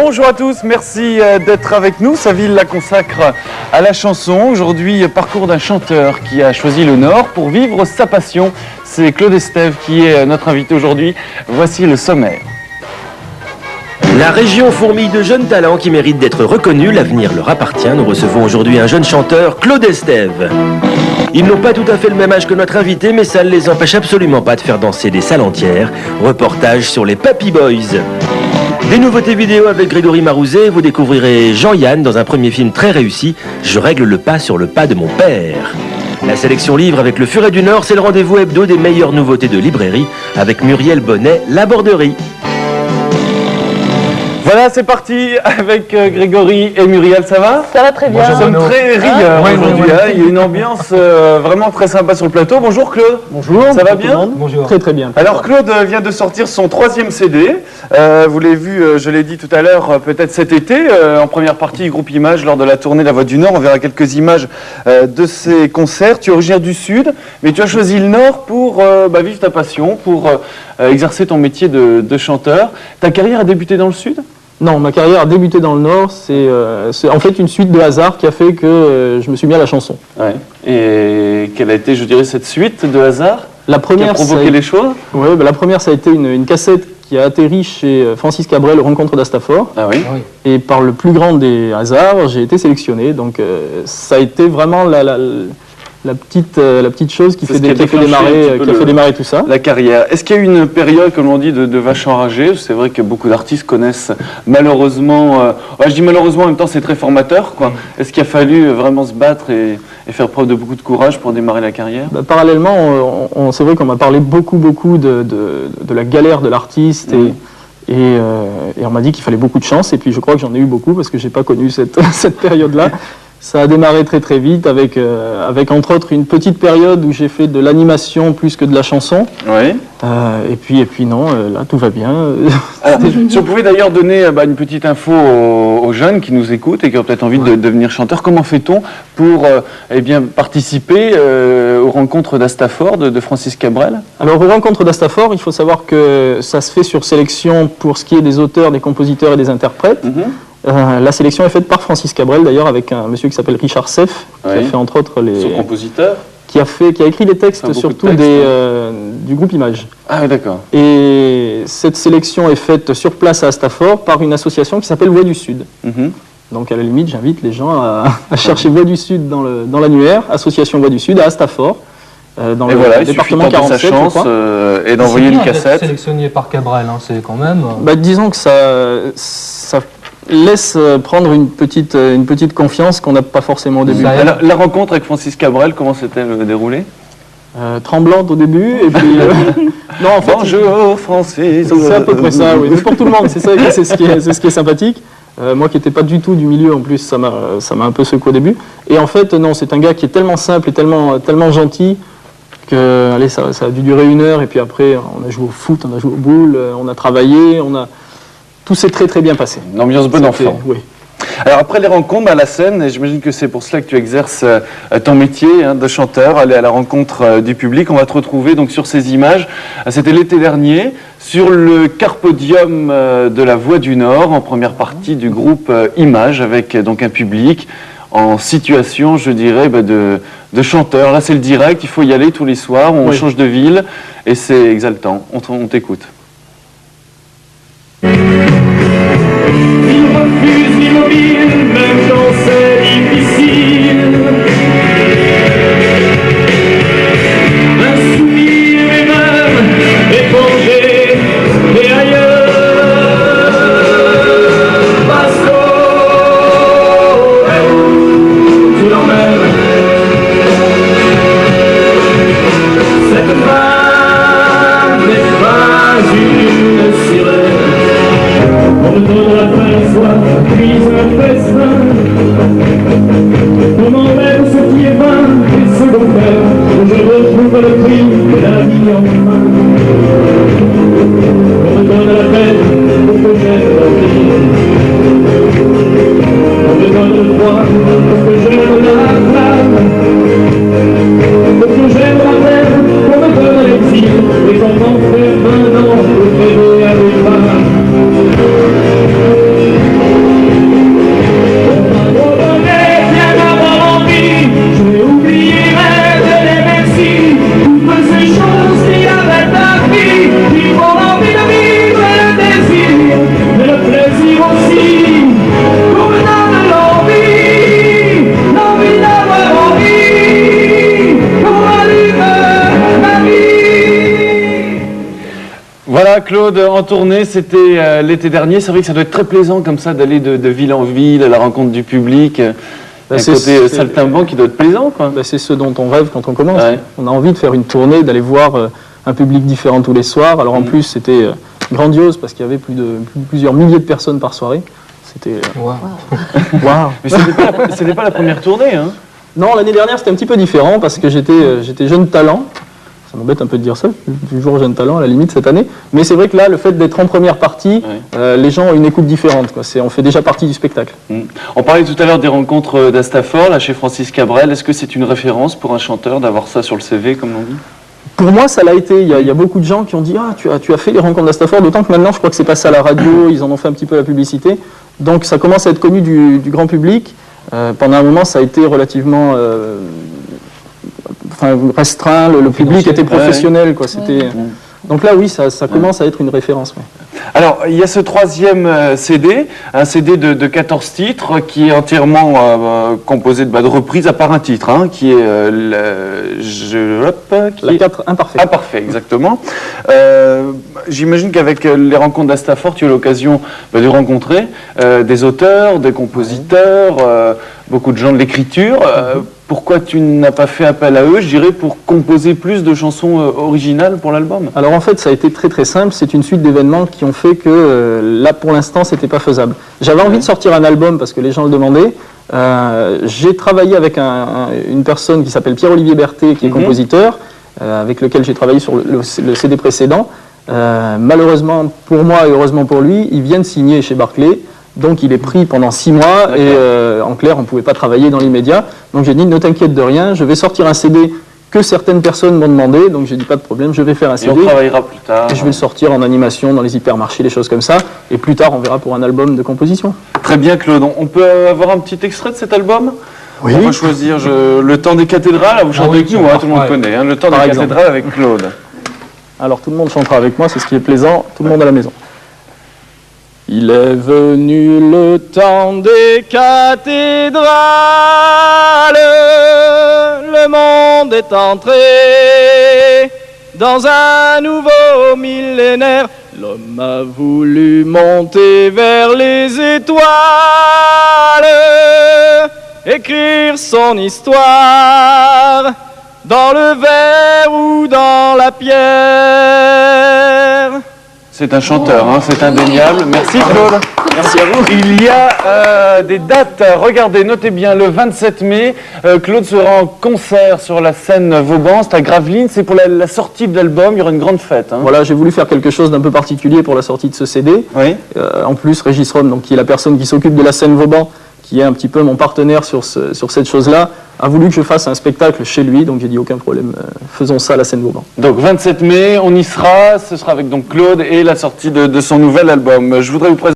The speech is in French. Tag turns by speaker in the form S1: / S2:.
S1: Bonjour à tous, merci d'être avec nous. Sa ville la consacre à la chanson. Aujourd'hui, parcours d'un chanteur qui a choisi le Nord pour vivre sa passion. C'est Claude Estève qui est notre invité aujourd'hui. Voici le sommaire.
S2: La région fourmille de jeunes talents qui méritent d'être reconnus. L'avenir leur appartient. Nous recevons aujourd'hui un jeune chanteur, Claude Estève. Ils n'ont pas tout à fait le même âge que notre invité, mais ça ne les empêche absolument pas de faire danser des salles entières. Reportage sur les Papy Boys. Des nouveautés vidéo avec Grégory Marouzet. Vous découvrirez Jean-Yann dans un premier film très réussi, Je règle le pas sur le pas de mon père. La sélection livre avec le Furet du Nord, c'est le rendez-vous hebdo des meilleures nouveautés de librairie avec Muriel Bonnet, La Borderie.
S1: Voilà, c'est parti avec Grégory et Muriel, ça va?
S3: Ça va très bien.
S1: Nous sommes très rieurs aujourd'hui, hein. Il y a une ambiance vraiment très sympa sur le plateau. Bonjour Claude.
S4: Bonjour.
S1: Ça va bien?
S4: Bonjour. Très très bien.
S1: Alors Claude vient de sortir son 3e CD. Vous l'avez vu, je l'ai dit tout à l'heure, peut-être cet été, en première partie du groupe Image lors de la tournée La Voix du Nord. On verra quelques images de ces concerts. Tu es originaire du Sud, mais tu as choisi le Nord pour vivre ta passion, pour exercer ton métier de chanteur. Ta carrière a débuté dans le Sud?
S4: Non, ma carrière a débuté dans le Nord. C'est en fait une suite de hasard qui a fait que je me suis mis à la chanson.
S1: Ouais. Et quelle a été, je dirais, cette suite de hasard
S4: La première,
S1: qui a provoqué les choses?
S4: Oui, la première, ça a été une cassette qui a atterri chez Francis Cabrel, Rencontre d'Astafor.
S1: Ah oui.
S4: Et par le plus grand des hasards, j'ai été sélectionné. Donc ça a été vraiment la petite chose qui a fait démarrer tout ça.
S1: La carrière. Est-ce qu'il y a eu une période, comme on dit, de vache enragée? C'est vrai que beaucoup d'artistes connaissent malheureusement... je dis malheureusement, en même temps c'est très formateur, quoi. Est-ce qu'il a fallu vraiment se battre et faire preuve de beaucoup de courage pour démarrer la carrière?
S4: Parallèlement, c'est vrai qu'on m'a parlé beaucoup de la galère de l'artiste et on m'a dit qu'il fallait beaucoup de chance, et puis je crois que j'en ai eu beaucoup parce que j'ai pas connu cette période-là. Ça a démarré très très vite avec entre autres une petite période où j'ai fait de l'animation plus que de la chanson.
S1: Oui.
S4: Et puis non, là tout va bien.
S1: Alors, si on pouvait d'ailleurs donner une petite info aux jeunes qui nous écoutent et qui ont peut-être envie de devenir chanteur, comment fait-on pour participer aux rencontres d'Astafor de Francis Cabrel? Alors
S4: aux rencontres d'Astafor, il faut savoir que ça se fait sur sélection pour ce qui est des auteurs, des compositeurs et des interprètes. La sélection est faite par Francis Cabrel, d'ailleurs, avec un monsieur qui s'appelle Richard Seff, qui a fait entre autres
S1: son compositeur,
S4: qui a écrit les textes surtout du groupe Image.
S1: Ah oui, d'accord.
S4: Et cette sélection est faite sur place à Astafor par une association qui s'appelle Voix du Sud. Donc à la limite, j'invite les gens à chercher Voix du Sud dans l'annuaire, association Voix du Sud à Astafor. Dans le département 47,
S1: sa chance, et d'envoyer une cassette.
S5: Sélectionné par Cabrel, hein, c'est quand même...
S4: disons que ça laisse prendre une petite confiance qu'on n'a pas forcément au début.
S1: La rencontre avec Francis Cabrel, comment s'était-elle déroulée?
S4: Tremblante au début, et puis... non, en fait,
S1: bonjour Francis.
S4: C'est à peu près ça, oui. Mais pour tout le monde, c'est ce qui est sympathique. Moi qui n'étais pas du tout du milieu, en plus, ça m'a un peu secoué au début. Et en fait, non, c'est un gars qui est tellement simple et tellement gentil que, allez, ça a dû durer 1 heure, et puis après, on a joué au foot, on a joué au boule, on a travaillé, tout s'est très très bien passé.
S1: Une ambiance bon enfant.
S4: Oui.
S1: Alors après les rencontres, la scène, et j'imagine que c'est pour cela que tu exerces ton métier de chanteur, aller à la rencontre du public. On va te retrouver donc sur ces images. C'était l'été dernier, sur le Carpodium de la Voix du Nord, en première partie du groupe Image, avec donc un public en situation, je dirais, de chanteur. Là c'est le direct, il faut y aller tous les soirs, on change de ville, et c'est exaltant. On t'écoute.
S6: Il refuse l'immobile, même quand c'est difficile. Insoumis et rêve, étrangers et ailleurs. Pasco, tu l'emmènes. Cette femme n'est pas une sirène. On me donne la fin du soir, puis un festin. On m'emmène ce qui est vain et secondaire, où je retrouve le prix de la vie en main. On me donne la peine pour que j'aime la vie. On me donne le droit pour que j'aime la flamme. Pour que j'aime la terre, on me donne l'exil. Et quand on fait 20 ans, je vais avec femme.
S1: Voilà, Claude, en tournée, c'était l'été dernier. C'est vrai que ça doit être très plaisant comme ça d'aller de ville en ville à la rencontre du public. Un côté saltimbanque qui doit être plaisant, quoi.
S4: C'est ce dont on rêve quand on commence.
S1: Ouais.
S4: On a envie de faire une tournée, d'aller voir un public différent tous les soirs. Alors en plus, c'était grandiose parce qu'il y avait plusieurs milliers de personnes par soirée. C'était...
S5: Wow.
S4: Waouh.
S1: Mais ce n'est pas la première tournée, hein.
S4: Non, l'année dernière, c'était un petit peu différent parce que j'étais jeune talent. Ça m'embête un peu de dire ça, je suis toujours jeune talent à la limite cette année. Mais c'est vrai que là, le fait d'être en première partie, les gens ont une écoute différente, quoi. On fait déjà partie du spectacle.
S1: On parlait tout à l'heure des rencontres d'Astafor, là, chez Francis Cabrel. Est-ce que c'est une référence pour un chanteur d'avoir ça sur le CV, comme on dit?
S4: Pour moi, ça l'a été. Il y a beaucoup de gens qui ont dit « Ah, tu as fait les rencontres d'Astafor », d'autant que maintenant, je crois que c'est passé à la radio, ils en ont fait un petit peu la publicité. Donc ça commence à être connu du grand public. Pendant un moment, ça a été relativement... restreint, le public était professionnel, quoi. C'était... Donc là, oui, ça commence à être une référence. Ouais.
S1: Alors, il y a ce troisième CD, un CD de 14 titres qui est entièrement composé de reprises, à part un titre, hein, qui est
S4: La 4 imparfait.
S1: Imparfait, exactement. J'imagine qu'avec les rencontres d'Astafor, tu as l'occasion de rencontrer des auteurs, des compositeurs, beaucoup de gens de l'écriture. Pourquoi tu n'as pas fait appel à eux, je dirais, pour composer plus de chansons originales pour l'album?
S4: Alors en fait, ça a été très très simple. C'est une suite d'événements qui ont fait que là, pour l'instant, c'était pas faisable. J'avais envie de sortir un album parce que les gens le demandaient. J'ai travaillé avec une personne qui s'appelle Pierre-Olivier Berthet, qui est compositeur, avec lequel j'ai travaillé sur le CD précédent. Malheureusement pour moi et heureusement pour lui, il vient de signer chez Barclay. Donc il est pris pendant 6 mois et en clair on ne pouvait pas travailler dans l'immédiat. Donc j'ai dit ne t'inquiète de rien, je vais sortir un CD que certaines personnes m'ont demandé. Donc j'ai dit pas de problème, je vais faire un CD.
S1: Et on travaillera plus tard.
S4: Et je vais le sortir en animation dans les hypermarchés, les choses comme ça. Et plus tard on verra pour un album de composition.
S1: Très bien Claude, on peut avoir un petit extrait de cet album?
S4: Oui.
S1: On va choisir Le temps des cathédrales, vous chantez avec nous, hein, tout le monde connaît, hein, Le temps des cathédrales avec Claude.
S4: Alors tout le monde chantera avec moi, c'est ce qui est plaisant, tout le monde à la maison. Il est venu le temps des cathédrales, le monde est entré dans un nouveau millénaire. L'homme a voulu monter vers les étoiles, écrire son histoire dans le verre ou dans la pierre.
S1: C'est un chanteur, hein, c'est indéniable. Merci Claude. Merci à vous. Il y a des dates, regardez, notez bien, le 27 mai, Claude sera en concert sur la scène Vauban, c'est à Gravelines, c'est pour la sortie de l'album, il y aura une grande fête. Hein.
S4: Voilà, j'ai voulu faire quelque chose d'un peu particulier pour la sortie de ce CD.
S1: Oui.
S4: En plus, Régis Rome, donc, qui est la personne qui s'occupe de la scène Vauban, qui est un petit peu mon partenaire sur cette chose-là, a voulu que je fasse un spectacle chez lui, donc j'ai dit aucun problème, faisons ça à la scène Vauban.
S1: Donc 27 mai, on y sera, ce sera avec donc Claude et la sortie de son nouvel album. Je voudrais vous présenter